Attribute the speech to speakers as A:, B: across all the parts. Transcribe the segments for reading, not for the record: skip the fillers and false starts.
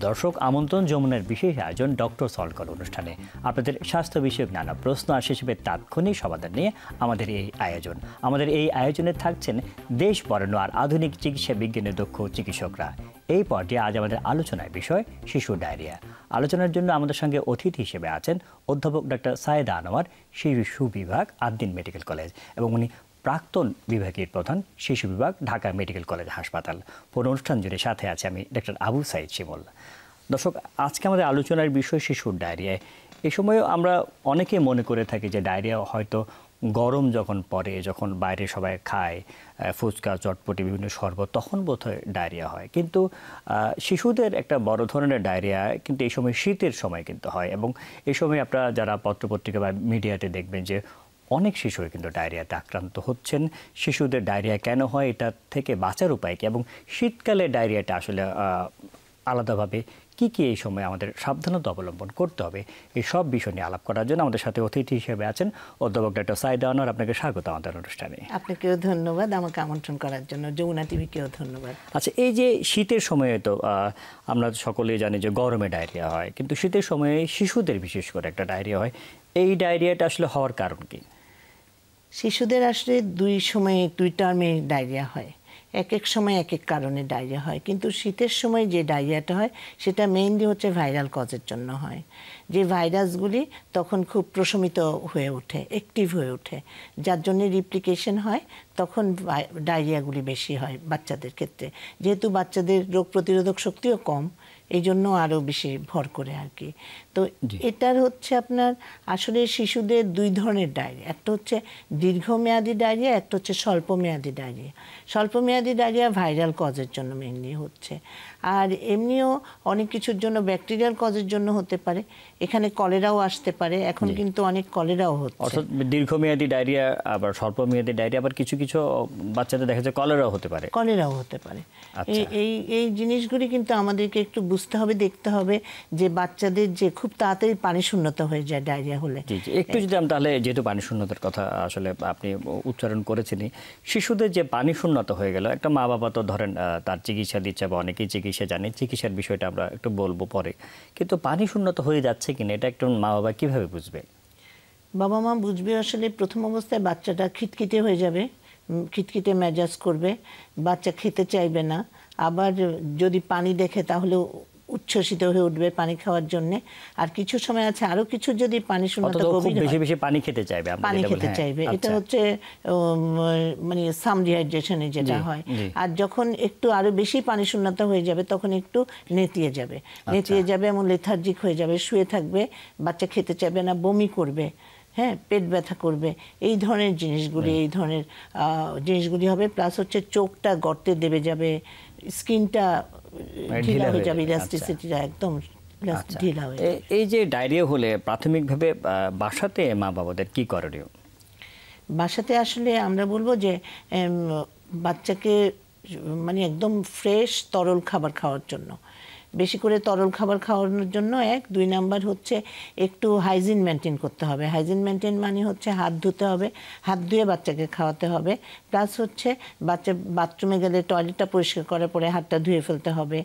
A: দর্শক আমন্ত্রণ যমুনার বিশেষ আয়োজন ডক্টর সলভ কর অনুষ্ঠানে আপনাদের স্বাস্থ্য বিষয়ক নানা প্রশ্ন আর সেসবের তাৎক্ষণিক সমাধান নিয়ে আমাদের এই আয়োজনে থাকছেন দেশ বরেণ্য আর আধুনিক চিকিৎসা বিজ্ঞানের দক্ষ চিকিৎসকরা। এই পর্যায়ে আজ আমাদের আলোচনার বিষয় শিশু ডায়রিয়া। আলোচনার জন্য আমাদের সঙ্গে অতিথি হিসেবে আছেন অধ্যাপক ডক্টর সায়েদা আনোয়ার, শিশু বিভাগ, আদ্দিন মেডিকেল কলেজ, এবং উনি প্রাক্তন বিভাগের প্রধান, শিশু বিভাগ, ঢাকা মেডিকেল কলেজ হাসপাতাল। পুরো অনুষ্ঠান জুড়ে সাথে আছে আমি ডক্টর আবু সাইদ শিমুল। দর্শক, আজকে আমাদের আলোচনার বিষয় শিশুর ডায়রিয়া। এই সময় আমরা অনেকে মনে করে থাকি যে ডায়রিয়া হয়তো গরম যখন পড়ে, যখন বাইরে সবাই খায় ফুচকা, চটপটি, বিভিন্ন শরবত, তখন বোধহয় ডায়রিয়া হয়। কিন্তু শিশুদের একটা বড় ধরনের ডায়রিয়া কিন্তু এই সময় শীতের সময় কিন্তু হয়, এবং এই সময় আপনারা যারা পত্রপত্রিকা বা মিডিয়াতে দেখবেন যে অনেক শিশুই কিন্তু ডায়রিয়াতে আক্রান্ত হচ্ছেন। শিশুদের ডায়রিয়া কেন হয়, এটা থেকে বাঁচার উপায় কী, এবং শীতকালে ডায়রিয়াটা আসলে আলাদাভাবে কি কি এই সময় আমাদের সাবধানতা অবলম্বন করতে হবে, এই সব বিষয় নিয়ে আলাপ করার জন্য আমাদের সাথে অতিথি হিসেবে আছেন অধ্যাপক ডক্টর সায়েদা আনোয়ার। আপনাকে স্বাগত আমাদের অনুষ্ঠানে।
B: আপনাকেও ধন্যবাদ আমাকে আমন্ত্রণ করার জন্য, যমুনা টিভিকেও ধন্যবাদ।
A: আচ্ছা, এই যে শীতের সময়ে তো আমরা সকলেই জানি যে গরমে ডায়রিয়া হয়, কিন্তু শীতের সময়ে শিশুদের বিশেষ করে একটা ডায়রিয়া হয়। এই ডায়রিয়াটা আসলে হওয়ার কারণ কি?
B: শিশুদের আসলে দুই সময়ে দুই টার্মে ডায়রিয়া হয়, এক এক সময় এক এক কারণে ডায়রিয়া হয়। কিন্তু শীতের সময় যে ডায়রিয়াটা হয় সেটা মেইনলি হচ্ছে ভাইরাল কজের জন্য হয়, যে ভাইরাসগুলি তখন খুব প্রশমিত হয়ে ওঠে, অ্যাক্টিভ হয়ে ওঠে, যার জন্য রিপ্লিকেশন হয়, তখন ডায়রিয়াগুলি বেশি হয় বাচ্চাদের ক্ষেত্রে। যেহেতু বাচ্চাদের রোগ প্রতিরোধক শক্তিও কম, এই জন্য আরও বেশি ভর করে আর কি। তো এটার হচ্ছে আপনার আসলে শিশুদের দুই ধরনের ডায়রিয়া, একটা হচ্ছে দীর্ঘমেয়াদী ডায়রিয়া, একটা হচ্ছে স্বল্পমেয়াদী ডায়রিয়া। স্বল্পমেয়াদী ডায়রিয়া ভাইরাল কজের জন্য মেইনলি হচ্ছে, আর এমনিও অনেক কিছুর জন্য ব্যাকটেরিয়াল কজের জন্য হতে পারে, এখানে কলেরাও আসতে পারে, এখন কিন্তু অনেক কলেরাও হচ্ছে।
A: অর্থাৎ দীর্ঘমেয়াদী ডায়রিয়া আবার স্বল্পমেয়াদী ডায়রিয়া, আবার কিছু কিছু বাচ্চাদের দেখা যায় কলেরাও হতে পারে।
B: এই জিনিসগুলি কিন্তু আমাদেরকে একটু বুঝতে হবে, দেখতে হবে যে বাচ্চাদের যে খুব তাড়াতাড়ি পানি শূন্যতা হয়ে যায় ডায়রিয়া হলে।
A: একটু যদি আমি তাহলে, যেহেতু পানি শূন্যতার কথা আসলে আপনি উচ্চারণ করেছেনই, শিশুদের যে পানি শূন্যতা হয়ে গেল, একটা মা বাবা তো ধরেন তার চিকিৎসা দিচ্ছে বা অনেকেই চিকিৎসা জানে, চিকিৎসার বিষয়টা আমরা একটু বলবো পরে, কিন্তু পানি শূন্যতা হয়ে যাচ্ছে কিনা এটা একটু মা বাবা কিভাবে বুঝবে?
B: বাবা মা বুঝবে আসলে প্রথম অবস্থায় বাচ্চাটা খিটখিটে হয়ে যাবে, খিটখিটে মেজাজ করবে, বাচ্চা খেতে চাইবে না, আবার যদি পানি দেখে তাহলে উচ্ছ্বসিত হয়ে উঠবে পানি খাওয়ার জন্য। আর কিছু সময় আছে আরো কিছু, যদি পানি শূন্যতা গভীর হয়,
A: বেশি বেশি পানি খেতে চাইবে,
B: এটা হচ্ছে মানে সাম ডিহাইড্রেশনে যেটা হয়। আর যখন একটু আরো বেশি পানি শূন্যতা হয়ে যাবে তখন একটু নেতিয়ে যাবে, এমন লেথার্জিক হয়ে যাবে, শুয়ে থাকবে, বাচ্চা খেতে চাইবে না, বমি করবে, হ্যাঁ, পেট ব্যথা করবে, এই ধরনের জিনিসগুলি হবে। প্লাস হচ্ছে চোখটা গর্তে দেবে যাবে, স্কিনটা ঢিলা হয়ে যাবে, ইলাস্টিসিটিটা একদম ঢিলা হয়ে যাবে।
A: এই যে ডায়রিয়া হলে প্রাথমিকভাবে বাসাতে মা বাবাদের কি করণীয়?
B: বাসাতে আসলে আমরা বলবো যে বাচ্চাকে মানে একদম ফ্রেশ তরল খাবার খাওয়ার জন্য, বেশি করে তরল খাবার খাওয়ানোর জন্য দুই নাম্বার হচ্ছে একটু হাইজিন মেনটেন করতে হবে। হাইজিন মেনটেন মানে হচ্ছে হাত ধুতে হবে, হাত ধুয়ে বাচ্চাকে খাওয়াতে হবে। প্লাস হচ্ছে বাচ্চা বাথরুমে গেলে টয়লেটটা পরিষ্কার করার পরে হাতটা ধুয়ে ফেলতে হবে।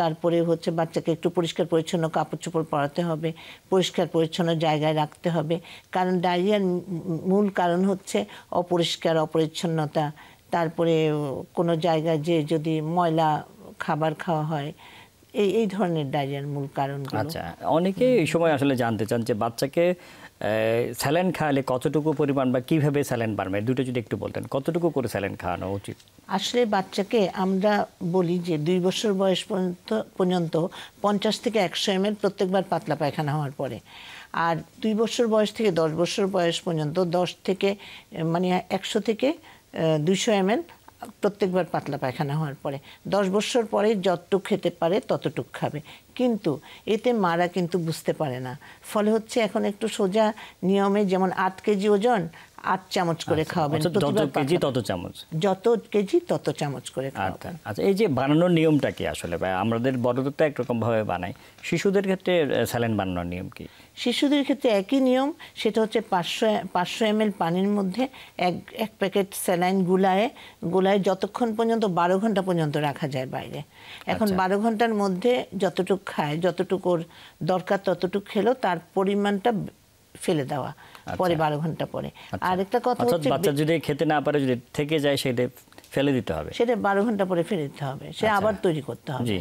B: তারপরে হচ্ছে বাচ্চাকে একটু পরিষ্কার পরিচ্ছন্ন কাপড় চোপড় পরাতে হবে, পরিষ্কার পরিচ্ছন্ন জায়গায় রাখতে হবে, কারণ ডায়রিয়ার মূল কারণ হচ্ছে অপরিচ্ছন্নতা। তারপরে কোনো জায়গায় যে যদি ময়লা খাবার খাওয়া হয়, এই ধরনের ডায়রিয়ার মূল কারণগুলো।
A: আচ্ছা, অনেকেই এই সময় আসলে জানতে চান যে বাচ্চাকে স্যালাইন খাওয়ালে কতটুকু পরিমাণ বা কিভাবে স্যালাইন বাড়বে, দুটো যদি একটু বলতেন, কতটুকু করে স্যালাইন খাওয়ানো উচিত?
B: আসলে বাচ্চাকে আমরা বলি যে 2 বছর বয়স পর্যন্ত 50 থেকে 100 ml প্রত্যেকবার পাতলা পায়খানা হওয়ার পরে, আর 2 বছর বয়স থেকে 10 বছর বয়স পর্যন্ত 10 থেকে মানে 100 থেকে 200 ml প্রত্যেকবার পাতলা পায়খানা হওয়ার পরে। 10 বছর পরে যতটুক খেতে পারে ততটুক খাবে, কিন্তু এতে মারা কিন্তু বুঝতে পারে না। ফলে হচ্ছে এখন একটু সোজা নিয়মে, যেমন 8 কেজি ওজন 8 চামচ করে খাওয়াবেন।
A: যত কেজি তত চামচ,
B: যত কেজি তত চামচ করে খাওয়াবেন।
A: আচ্ছা, এই যে বানানোর নিয়মটা কি আসলে? আমাদের বড়দের তো একরকম ভাবে বানাই, শিশুদের ক্ষেত্রে স্যালাইন বানানোর নিয়ম কি?
B: শিশুদের ক্ষেত্রে একই নিয়ম, সেটা হচ্ছে 500 ml পানির মধ্যে এক প্যাকেট স্যালাইন গুলায় যতক্ষণ পর্যন্ত 12 ঘন্টা পর্যন্ত রাখা যায় বাইরে। এখন 12 ঘন্টার মধ্যে যতটুকু খায়, যতটুকু ওর দরকার ততটুকু খেলো, তার পরিমাণটা ফেলে দেওয়া পরে 12 ঘন্টা পরে। আর একটা কথা হচ্ছে
A: বাচ্চা যদি খেতে না পারে, যদি থেকে যায়, সেটা ফেলে দিতে হবে,
B: সেটা 12 ঘন্টা পরে ফেলে দিতে হবে, সে আবার তৈরি করতে হবে।
A: জি।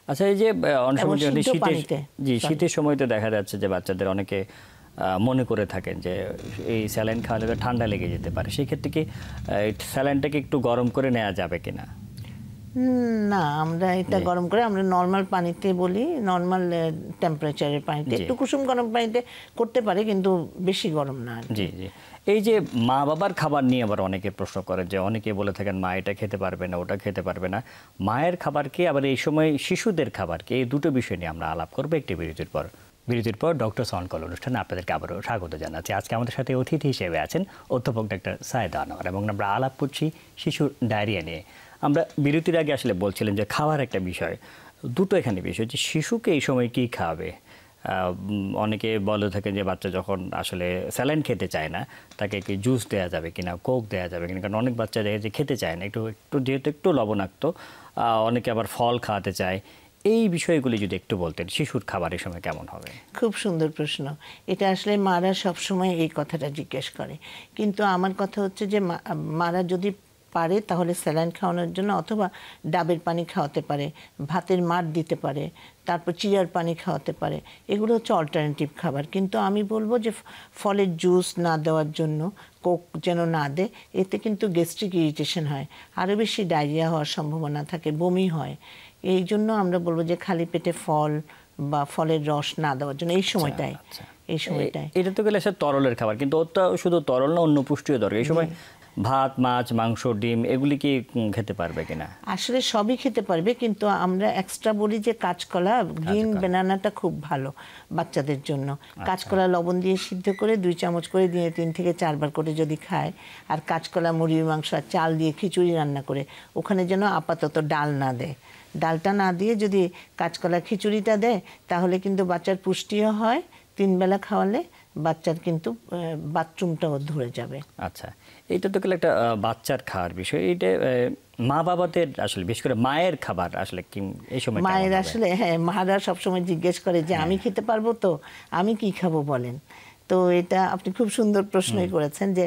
A: আচ্ছা, এই যে অনেক সময় শীতের সময় তো দেখা যাচ্ছে যে বাচ্চাদের অনেকে মনে করে থাকেন যে এই স্যালাইন খাওয়ালে তো ঠান্ডা লেগে যেতে পারে, সেই ক্ষেত্রে কি স্যালাইনটাকে একটু গরম করে নেওয়া যাবে কিনা?
B: না, আমরা এটা গরম করে, আমরা নর্মাল পানিতে বলি, নর্মাল টেম্পারেচারের পানিতে, একটু কুসুম গরম পানিতে করতে পারে, কিন্তু বেশি গরম না।
A: জি জি। এই যে মা বাবার খাবার নিয়ে আবার অনেকে প্রশ্ন করে, যে অনেকে বলে থাকেন মা এটা খেতে পারবে না, ওটা খেতে পারবে না। মায়ের খাবার কি, আবার এই সময় শিশুদের খাবার কি, এই দুটো বিষয় নিয়ে আমরা আলাপ করবো একটি বিরতির পর ডক্টর সাউন্ড কল অনুষ্ঠানে আপনাদেরকে আবারও স্বাগত জানাচ্ছি। আজকে আমাদের সাথে অতিথি হিসেবে আছেন অধ্যাপক ডক্টর সায়েদা আনোয়ার, এবং আমরা আলাপ করছি শিশুর ডায়রিয়া নিয়ে। আমরা বিরতির আগে আসলে বলছিলেন যে খাওয়ার একটা বিষয়, দুটো এখানে বিষয়, যে শিশুকে এই সময় কি খাওয়াবে। অনেকে বলে থাকেন যে বাচ্চা যখন আসলে স্যালাইন খেতে চায় না, তাকে কি জুস দেওয়া যাবে কিনা, কোক দেওয়া যাবে কিনা, কারণ অনেক বাচ্চা দেখে যে খেতে চায় না, একটু যেহেতু একটু লবণাক্ত, অনেকে আবার ফল খাওয়াতে চায়। এই বিষয়গুলি যদি একটু বলতেন, শিশুর খাবারের সময় কেমন হবে?
B: খুব সুন্দর প্রশ্ন। এটা আসলে মারা সবসময় এই কথাটা জিজ্ঞেস করে, কিন্তু আমার কথা হচ্ছে যে মারা যদি পারে তাহলে স্যালাইন খাওয়ানোর জন্য অথবা ডাবের পানি খাওয়াতে পারে, ভাতের মাড় দিতে পারে, তারপর চিয়ার পানি খাওয়াতে পারে, এগুলো হচ্ছে অল্টারনেটিভ খাবার। কিন্তু আমি বলবো যে ফলের জুস না দেওয়ার জন্য, কোক যেন না দেয়, এতে কিন্তু গ্যাস্ট্রিক ইরিটেশন হয়, আরও বেশি ডায়রিয়া হওয়ার সম্ভাবনা থাকে, বমি হয়। এই জন্য আমরা বলবো যে খালি পেটে ফল বা ফলের রস না দেওয়ার জন্য এই সময়টায়।
A: এটা তো গেলে তরলের খাবার, কিন্তু ওটা শুধু তরল না, অন্য পুষ্টিও দরকার। এই সময় ভাত, মাছ, মাংস, ডিম এগুলি কি খেতে পারবে কিনা?
B: আসলে সবই খেতে পারবে, কিন্তু আমরা এক্সট্রা বলি যে কাঁচকলা, গ্রিন ব্যানানাটা খুব ভালো বাচ্চাদের জন্য। কাঁচকলা লবণ দিয়ে সিদ্ধ করে 2 চামচ করে দিয়ে 3 থেকে 4 বার করে যদি খায়, আর কাঁচকলা, মুরগির মাংস আর চাল দিয়ে খিচুড়ি রান্না করে, ওখানে যেন আপাতত ডাল না দেয়, ডালটা না দিয়ে যদি কাঁচকলা খিচুড়িটা দেয়, তাহলে কিন্তু বাচ্চার পুষ্টিও হয়, 3 বেলা খাওয়ালে বাচ্চার কিন্তু বাথরুমটাও ধরে যাবে।
A: আচ্ছা, এটা তো গেলে একটা বাচ্চার খাওয়ার বিষয়। এটা মা বাবাদের আসলে, বিশেষ করে মায়ের খাবার আসলে কি এই সময়?
B: মায়ের আসলে, হ্যাঁ, মারা সবসময় জিজ্ঞেস করে যে আমি খেতে পারবো তো, আমি কি খাবো বলেন। তো এটা আপনি খুব সুন্দর প্রশ্নই করেছেন, যে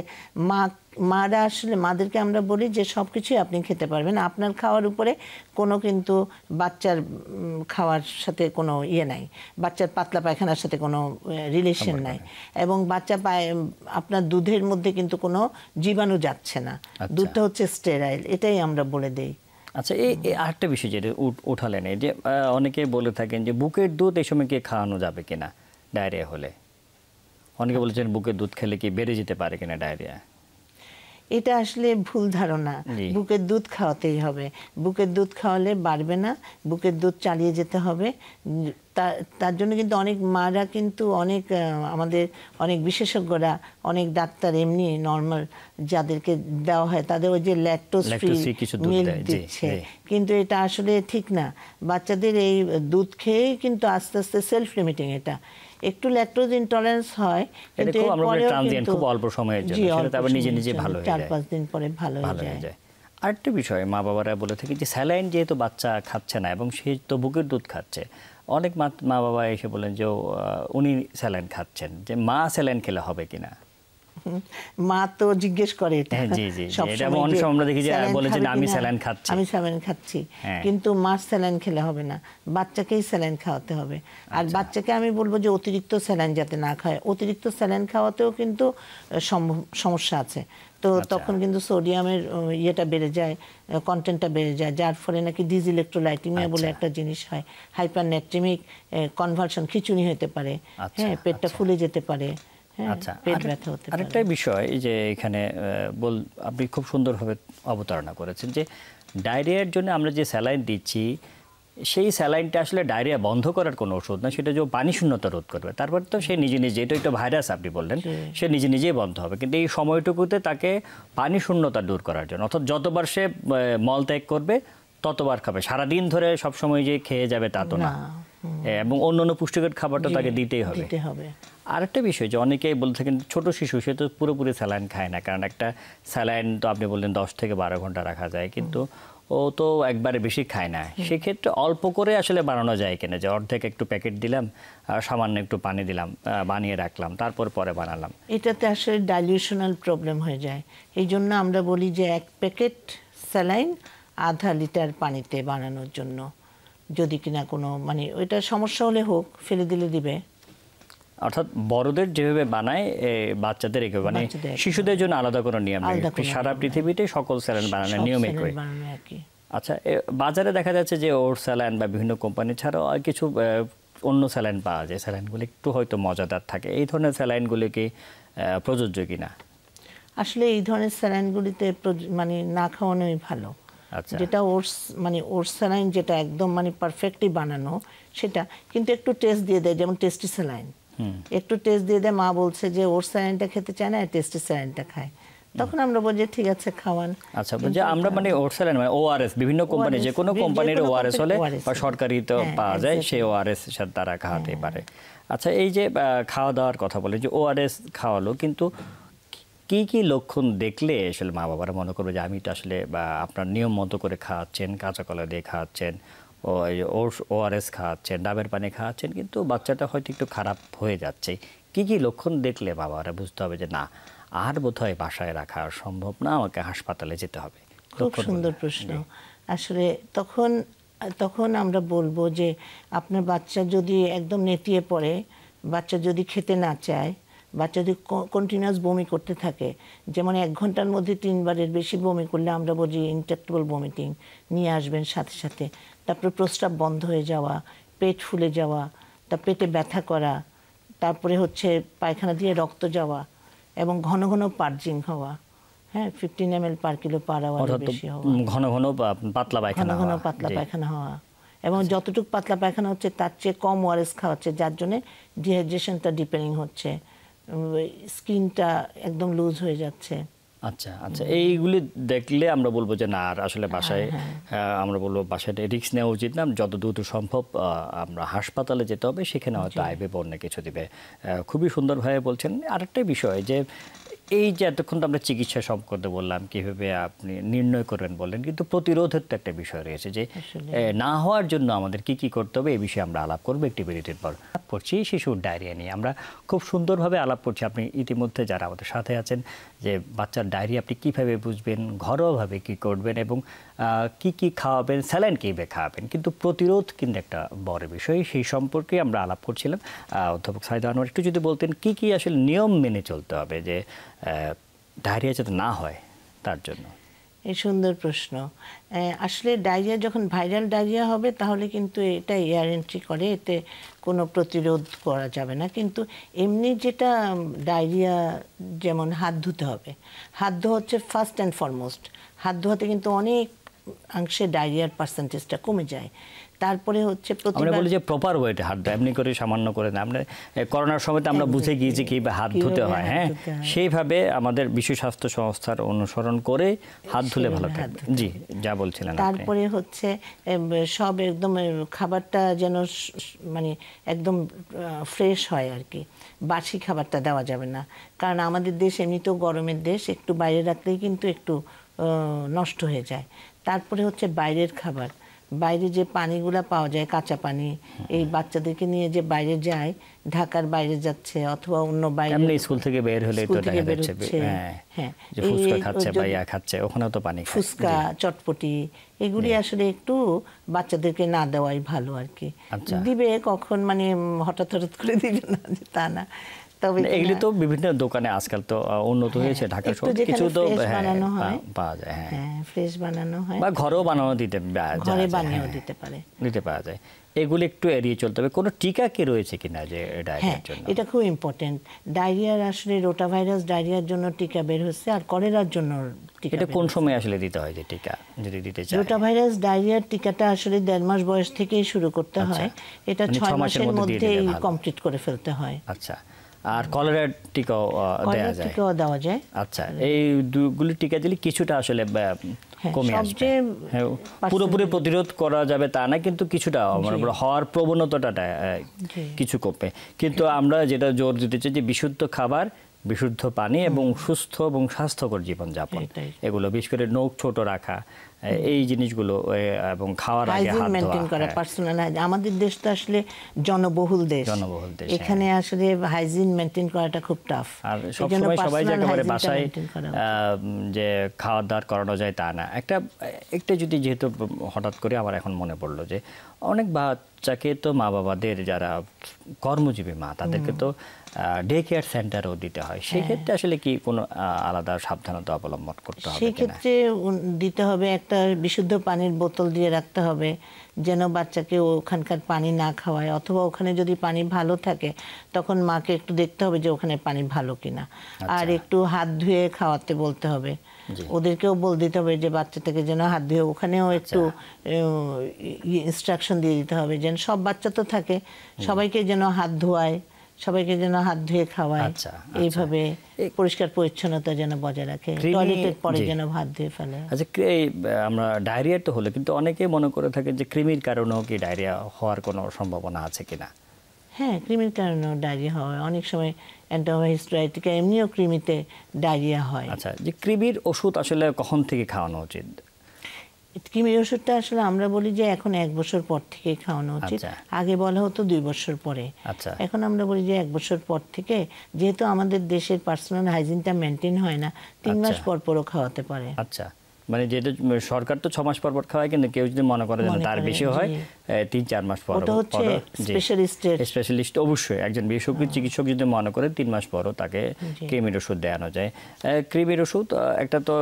B: মারা আসলে, মাদেরকে আমরা বলি যে সব কিছুই আপনি খেতে পারবেন, আপনার খাওয়ার উপরে কোনো কিন্তু বাচ্চার খাওয়ার সাথে কোনো ইয়ে নাই, বাচ্চার পাতলা পায়খানার সাথে কোনো রিলেশন নাই, এবং আপনার দুধের মধ্যে কিন্তু কোনো জীবাণু যাচ্ছে না, দুধটা হচ্ছে স্টেরাইল, এটাই আমরা বলে দেই।
A: আচ্ছা, এই আরেকটা বিষয় যেটা উঠালেন, এই যে অনেকে বলে থাকেন যে বুকের দুধ এই সময় কি খাওয়ানো যাবে কিনা ডায়রিয়া হলে? অনেকে বলেছেন বুকের দুধ খেলে কি বেড়ে যেতে পারে কিনা ডায়রিয়া?
B: এটা আসলে ভুল ধারণা। বুকের দুধ খাওয়াতেই হবে, বুকের দুধ খাওয়ালে বাড়বে না, বুকের দুধ চালিয়ে যেতে হবে। তার জন্য কিন্তু অনেক মারা, কিন্তু আমাদের অনেক বিশেষজ্ঞরা, অনেক ডাক্তার এমনি নর্মাল যাদেরকে দেওয়া হয়, তাদের ওই যে ল্যাকটোজ ফ্রি মিল্ক দিচ্ছে, কিন্তু এটা আসলে ঠিক না। বাচ্চাদের এই দুধ খেয়েই কিন্তু আস্তে আস্তে সেলফ লিমিটিং, এটা একটু ল্যাকটোজ ইনটলারেন্স হয়, কিন্তু
A: খুব অল্প সময়ের জন্য, সেটা আবার নিজে নিজে ভালো হয়ে যায়,
B: 4-5 দিন পরে ভালো হয়ে যায়।
A: আরেকটা বিষয়, মা বাবারা বলে থাকে যে স্যালাইন যেহেতু বাচ্চা খাচ্ছে না এবং সে তো বুকের দুধ খাচ্ছে, অনেক মা বাবা এসে বলেন যে উনি স্যালাইন খাচ্ছেন, যে মা স্যালাইন খেলে হবে কিনা?
B: মা তো জিজ্ঞেস করে এটা,
A: আমরা দেখি যে বলেছেন আমি স্যালাইন
B: খাচ্ছি, কিন্তু মা স্যালাইন খেলে হবে না, বাচ্চাকেই স্যালাইন খাওয়াতে হবে। আর বাচ্চাকে আমি বলবো যে অতিরিক্ত স্যালাইন যাতে না খায়, অতিরিক্ত স্যালাইন খাওয়াতেও কিন্তু সমস্যা আছে। তো তখন কিন্তু সোডিয়ামের ইয়েটা বেড়ে যায়, কন্টেন্টটা বেড়ে যায়, যার ফলে নাকি ডিসইলেক্ট্রোলাইটিমিয়া বলে একটা জিনিস হয়, হাইপারনেট্রিমিক কনভালশন, খিঁচুনি হতে পারে, হ্যাঁ, পেটটা ফুলে যেতে পারে।
A: আচ্ছা, আরেকটা বিষয় যে এখানে আপনি খুব সুন্দরভাবে অবতারণা করেছেন, যে ডায়রিয়ার জন্য আমরা যে স্যালাইন দিচ্ছি, সেই স্যালাইনটা আসলে ডায়রিয়া বন্ধ করার কোনো ওষুধ না, সেটা যে পানি শূন্যতা রোধ করবে। তারপর তো সে নিজে নিজে, এটা একটা ভাইরাস আপনি বললেন, সে নিজে নিজেই বন্ধ হবে। কিন্তু এই সময়টুকুতে তাকে পানি শূন্যতা দূর করার জন্য, অর্থাৎ যতবার সে মল ত্যাগ করবে ততবার খাবে, সারাদিন ধরে সবসময় যে খেয়ে যাবে তা তো না। এবং অন্য পুষ্টিকর খাবারটা তাকে দিতেই হবে। আরেকটা বিষয় যে অনেকেই বলে থাকেন ছোট শিশু সে তো পুরোপুরি স্যালাইন খায় না, কারণ একটা স্যালাইন তো আপনি বললেন 10 থেকে 12 ঘন্টা রাখা যায়, কিন্তু ও তো একবারে বেশি খায় না। সেক্ষেত্রে অল্প করে আসলে বানানো যায় কিনা, যে অর্ধেক একটু প্যাকেট দিলাম আর সামান্য একটু পানি দিলাম, বানিয়ে রাখলাম, তারপর পরে বানালাম।
B: এটাতে আসলে ডাইলিউশনাল প্রবলেম হয়ে যায়। এই জন্য আমরা বলি যে 1 প্যাকেট স্যালাইন আধা লিটার পানিতে বানানোর জন্য, যদি কিনা কোনো মানে ওইটা সমস্যা হলে হোক ফেলে দিলে দিবে।
A: অর্থাৎ বড়দের যেভাবে বানায় বাচ্চাদের একে মানে শিশুদের জন্য আলাদা কোনো নিয়ম নেই, সারা পৃথিবীতে সকল স্যালাইন বানানোর নিয়ম একই। আচ্ছা, বাজারে দেখা যাচ্ছে যে ওর স্যালাইন বা বিভিন্ন কোম্পানি ছাড়াও আর কিছু অন্য স্যালাইন পাওয়া যায়, স্যালাইনগুলি একটু হয়তো মজাদার থাকে। এই ধরনের স্যালাইনগুলি কি প্রযোজ্য কিনা?
B: আসলে এই ধরনের স্যালাইনগুলিতে মানে না খাওয়ানোই ভালো। যেটা ওটস মানে ওটস স্যালাইন যেটা একদম মানে পারফেক্টলি বানানো, সেটা কিন্তু একটু টেস্ট দিয়ে দেয়, যেমন টেস্টি স্যালাইন একটু টেস্ট দিয়ে দেয়। মা বলছে যে ওটস স্যালাইনটা খেতে চায় না, টেস্টি স্যালাইনটা খায়, তখন আমরা বলি ঠিক আছে খাওয়ান।
A: আচ্ছা, যে আমরা মানে ওটস স্যালাইন মানে ওআরএস বিভিন্ন কোম্পানি, যে কোনো কোম্পানির ওআরএস হলে বা সরকারি তো পাওয়া যায়, সেই ওআরএস সাথে তারা খাওয়াতে পারে। আচ্ছা, এই যে খাওয়া দাওয়ার কথা বলে যে ওআরএস খাওয়ালো, কিন্তু কি কি লক্ষণ দেখলে আসলে মা বাবারা মনে করবে যে আমি তো আসলে বা আপনার নিয়ম মতো করে খাওয়াচ্ছেন, কাঁচা কলা দিয়ে খাওয়াচ্ছেন, ওআরএস খাওয়াচ্ছেন, ডাবের পানি খাওয়াচ্ছেন, কিন্তু বাচ্চাটা হয়তো একটু খারাপ হয়ে যাচ্ছে, কি কি লক্ষণ দেখলে বাবারা বুঝতে হবে যে না আর বোধহয় বাসায় রাখা সম্ভব না, আমাকে হাসপাতালে যেতে হবে?
B: খুব সুন্দর প্রশ্ন। আসলে তখন আমরা বলবো যে আপনার বাচ্চা যদি একদম নেতিয়ে পড়ে, বাচ্চা যদি খেতে না চায়, বাচ্চা যদি কন্টিনিউয়াস বমি করতে থাকে, যেমন 1 ঘন্টার মধ্যে 3 বারের বেশি বমি করলে আমরা বলি ইনট্রাক্টেবল ভমিটিং, নিয়ে আসবেন সাথে সাথে। তারপরে প্রস্রাব বন্ধ হয়ে যাওয়া, পেট ফুলে যাওয়া, তার পেটে ব্যথা করা, তারপরে হচ্ছে পায়খানা দিয়ে রক্ত যাওয়া এবং ঘন ঘন পার্জিং হওয়া, হ্যাঁ 15 ml পার কিলো পার আওয়ারের বেশি হওয়া,
A: ঘন ঘন পাতলা
B: পায়খানা হওয়া এবং যতটুকু পাতলা পায়খানা হচ্ছে তার চেয়ে কম ওআরএস খাওয়াচ্ছে, যার জন্য ডিহাইড্রেশনটা ডিপেন্ডিং হচ্ছে, স্কিনটা একদম লুজ হয়ে যাচ্ছে।
A: আচ্ছা আচ্ছা, এইগুলি দেখলে আমরা বলবো যে না আর আসলে বাসায় আমরা বলবো বাসায় রিস্ক নেওয়া উচিত না, যত দ্রুত সম্ভব আমরা হাসপাতালে যেতে হবে, সেখানে হয়তো আইবে বন্যা কিছু দিবে। খুবই সুন্দরভাবে বলছেন। আরেকটা বিষয় যে এই যে এতক্ষণ তো আমরা চিকিৎসা সম্পর্কে বললাম, কীভাবে আপনি নির্ণয় করবেন বললেন, কিন্তু প্রতিরোধের তো একটা বিষয় রয়েছে যে না হওয়ার জন্য আমাদের কি কি করতে হবে, এই বিষয়ে আমরা আলাপ করবো একটি বিরতির পর। পড়ছি শিশুর ডায়রিয়া নিয়ে আমরা খুব সুন্দরভাবে আলাপ করছি। আপনি ইতিমধ্যে যারা আমাদের সাথে আছেন যে বাচ্চার ডায়রিয়া আপনি কীভাবে বুঝবেন, ঘরোয়াভাবে কী করবেন এবং কি কি খাওয়াবেন, স্যালাইন কীভাবে খাওয়াবেন, কিন্তু প্রতিরোধ কিন্তু একটা বড় বিষয়, সেই সম্পর্কে আমরা আলাপ করছিলাম। অধ্যাপক সাইদা আনোয়ার একটু যদি বলতেন কি কি আসলে নিয়ম মেনে চলতে হবে যে ডায়রিয়া যাতে না হয় তার জন্য।
B: এই সুন্দর প্রশ্ন। আসলে ডায়রিয়া যখন ভাইরাল ডায়রিয়া হবে তাহলে কিন্তু এটা এয়ার এন্ট্রি করে, এতে কোনো প্রতিরোধ করা যাবে না। কিন্তু এমনি যেটা ডায়রিয়া, যেমন হাত ধুতে হবে, হাত ধোয়া হচ্ছে ফার্স্ট অ্যান্ড ফরমোস্ট। হাত ধোয়াতে কিন্তু অনেক অংশে ডায়রিয়ার পার্সেন্টেজটা কমে যায়। তারপরে হচ্ছে
A: আমরা বলি যে প্রপার ওয়েতে হাত ধোয়া, এমনি করে সামান্য করে না। আমরা করোনার সময় আমরা বুঝে গিয়েছি কীভাবে হাত ধুতে হয়, হ্যাঁ সেইভাবে আমাদের বিশ্ব স্বাস্থ্য সংস্থার অনুসরণ করে হাত ধুলে ভালো থাকবে। জি, যা বলছিলেন।
B: তারপরে হচ্ছে সব একদম খাবারটা যেন মানে একদম ফ্রেশ হয় আর কি, বাসি খাবারটা দেওয়া যাবে না, কারণ আমাদের দেশ এমনিতেও গরমের দেশ, একটু বাইরে রাখলেই কিন্তু একটু নষ্ট হয়ে যায়। তারপরে হচ্ছে বাইরের খাবার, বাইরে যে পানিগুলা পাওয়া যায় কাঁচা পানি, এই বাচ্চাদেরকে নিয়ে যে বাইরে যায়, ঢাকার বাইরে যাচ্ছে অথবা অন্য বাইরে
A: স্কুল থেকে বের হলে তো দেখা যাচ্ছে হ্যাঁ যে ফুচকা খাচ্ছে বা ইয়া খাচ্ছে, ওখানেও তো পানি,
B: ফুচকা চটপটি এগুলি আসলে একটু বাচ্চাদেরকে না দেওয়াই ভালো আর কি। দিবে কখন মানে হঠাৎ হঠাৎ করে দিবে না তা না, তবে
A: এগুলি তো বিভিন্ন দোকানে আজকাল তো উন্নত হয়েছে, ঢাকা শহর কিছু তো পাওয়া যায়।
B: হ্যাঁ, ফ্রেশ বানানো হয়
A: বা ঘরেও বানানো
B: ঘরে বানিয়েও দিতে
A: পারা যায়। এগুলো একটু এড়িয়ে চলতে হবে। কোনো টিকা কি রয়েছে কিনা যে ডায়রিয়ার জন্য?
B: এটা খুব ইম্পর্টেন্ট। ডায়রিয়ার আসলে রোটাভাইরাস ডায়রিয়ার জন্য টিকা বের হচ্ছে, আর কলেরার জন্য টিকা।
A: এটা কোন সময় আসলে দিতে হয় যে টিকা যদি দিতে চায়?
B: রোটাভাইরাস ডায়রিয়ার টিকাটা আসলে 1.5 মাস বয়স থেকেই শুরু করতে হয়। এটা 6 মাসের মধ্যেই কমপ্লিট করে ফেলতে হয়।
A: আচ্ছা, আর কলেরার টিকাও
B: দেওয়া যায়।
A: আচ্ছা, এই দুগুলি টিকা দিলে কিছুটা আসলে কমে আসবে। পুরোপুরি প্রতিরোধ করা যাবে তা না, কিন্তু কিছুটা হওয়ার প্রবণতাটা কিছু কমবে। কিন্তু আমরা যেটা জোর দিতে চাই যে বিশুদ্ধ খাবার, বিশুদ্ধ পানি এবং সুস্থ এবং স্বাস্থ্যকর জীবনযাপন, এগুলো বিশেষ করে নখ ছোট রাখা, এই জিনিসগুলো এবং খাওয়ার আগে হাত ধোয়া,
B: পার্সোনাল হাইজিন। আমাদের দেশ তো আসলে জনবহুল দেশ, এখানে আসলে হাইজিন মেনটেন করাটা খুব টাফ।
A: আর সবসময় সবাই যে একেবারে বাসায় যে খাওয়া দাওয়া করানো যায় তা না। একটা যদি, যেহেতু হঠাৎ করে আমার এখন মনে পড়লো যে অনেক বাচ্চাকে তো মা বাবাদের যারা কর্মজীবী মা, তাদেরকে তো ডে কেয়ার সেন্টারও দিতে হয়। সেক্ষেত্রে আসলে কি কোনো আলাদা সাবধানতা অবলম্বন করতে হবে?
B: সেক্ষেত্রে দিতে হবে, একটা বিশুদ্ধ পানির বোতল দিয়ে রাখতে হবে, যেন বাচ্চাকে ওখানকার পানি না খাওয়ায়। অথবা ওখানে যদি পানি ভালো থাকে তখন মাকে একটু দেখতে হবে যে ওখানে পানি ভালো কিনা। আর একটু হাত ধুয়ে খাওয়াতে বলতে হবে। ওদেরকেও বলে দিতে হবে যে বাচ্চাটাকে যেন হাত ধুয়ে, ওখানেও একটু ইনস্ট্রাকশন দিয়ে দিতে হবে যেন সব বাচ্চা তো থাকে, সবাইকে যেন হাত ধোয়ায়, সবাইকে যেন হাত ধুয়ে খাওয়ায়। এইভাবে পরিষ্কার পরিচ্ছন্নতা যেন বজায় রাখে, টয়লেটের পরে যেন হাত ধুয়ে ফেলে।
A: আচ্ছা, আমরা ডায়রিয়া তো হলে কিন্তু অনেকে মনে করে থাকে যে কৃমির কারণেও কি ডায়রিয়া হওয়ার কোনো সম্ভাবনা আছে কিনা?
B: হ্যাঁ, কৃমির কারণেও ডায়রিয়া হয়। অনেক সময় অ্যান্টিবায়োটিকা এমনিও কৃমিতে ডায়রিয়া হয়।
A: আচ্ছা, যে কৃমির ওষুধ আসলে কখন থেকে খাওয়ানো উচিত?
B: কৃমির ওষুধটা আসলে আমরা বলি যে এখন 1 বছর পর থেকে খাওয়ানো উচিত। আগে বলা হতো 2 বছর পরে। এখন আমরা বলি যে 1 বছর পর থেকে, যেহেতু আমাদের দেশের পার্সোনাল হাইজিনটা মেনটেন হয় না, 3 মাস পর পরও খাওয়াতে পারে।
A: আচ্ছা, মানে যেটা সরকার তো 6 মাস পর পর খাওয়ায়, কিন্তু কেউ যদি মনে করে তার বেশি হয় 3-4 মাস পর,
B: ওটা হচ্ছে
A: স্পেশালিস্ট অবশ্যই একজন বিশেষজ্ঞ চিকিৎসক যদি মনে করে 3 মাস পরও তাকে কৃমির ওষুধ দেওয়ানো যায়। কৃমির ওষুধ একটা তো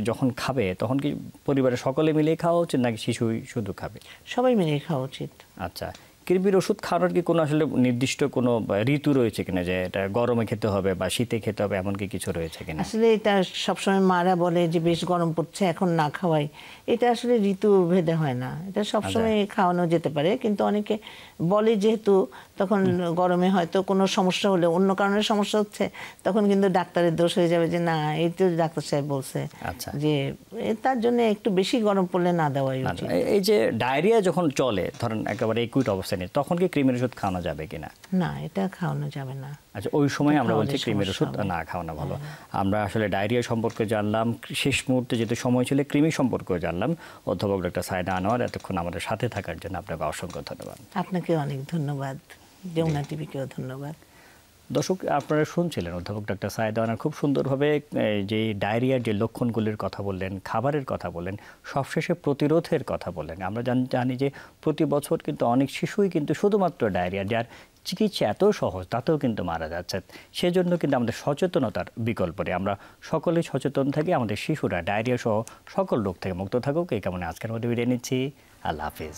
A: যখন খাবে তখন কি পরিবারের সকলে মিলে খাওয়া উচিত নাকি শিশুই শুধু খাবে?
B: সবাই মিলে খাওয়া উচিত।
A: আচ্ছা, কৃমির ওষুধ খাওয়ানোর কি কোনো আসলে নির্দিষ্ট কোনো ঋতু রয়েছে কিনা, যে এটা গরমে খেতে হবে বা শীতে খেতে হবে, এমন কি কিছু রয়েছে কিনা?
B: আসলে এটা সবসময় মারা বলে যে বেশ গরম পড়ছে এখন না খাওয়াই, এটা আসলে ঋতু ভেদে হয় না। এটা সবসময় খাওয়ানো যেতে পারে, কিন্তু অনেকে বলে যেহেতু তখন গরমে হয়তো কোনো সমস্যা হলে, অন্য কারণে সমস্যা হচ্ছে, তখন কিন্তু ডাক্তারের দোষ হয়ে যাবে যে না, এই তো ডাক্তার সাহেব বলছে যে তার জন্য একটু বেশি গরম পড়লে না দেওয়াই উচিত।
A: এই যে ডায়রিয়া যখন চলে, ধরেন একেবারে একুইট অবস্থায়, তখন কি কৃমির ওষুধ খাওয়ানো যাবে কিনা?
B: না, এটা খাওয়ানো যাবে না।
A: আচ্ছা, ওই সময় আমরা বলছি কৃমির ওষুধ না খাওয়ানো ভালো। আমরা আসলে ডায়রিয়া সম্পর্কে জানলাম, শেষ মুহূর্তে যেহেতু সময় ছিল কৃমি সম্পর্কেও জানলাম। অধ্যাপক ডক্টর সায়েদা আনোয়ার, এতক্ষণ আমাদের সাথে থাকার জন্য আপনাকে অসংখ্য ধন্যবাদ।
B: আপনাকে অনেক ধন্যবাদ, যমুনা টিভিকেও ধন্যবাদ।
A: দর্শক, আপনারা শুনছিলেন অধ্যাপক ডক্টর সায়েদা আনোয়ার খুব সুন্দরভাবে যে ডায়রিয়ার যে লক্ষণগুলির কথা বললেন, খাবারের কথা বললেন, সবশেষে প্রতিরোধের কথা বললেন। আমরা জানি যে প্রতি বছর কিন্তু অনেক শিশুই কিন্তু শুধুমাত্র ডায়রিয়া, যার চিকিৎসা এত সহজ, তাতেও কিন্তু মারা যাচ্ছে। সেজন্য কিন্তু আমাদের সচেতনতার বিকল্প নেই। আমরা সকলেই সচেতন থাকি, আমাদের শিশুরা ডায়রিয়া সহ সকল রোগ থেকে মুক্ত থাকুক, এই কারণে আজকের মধ্যে বিদায় নিচ্ছি। আল্লাহ হাফিজ।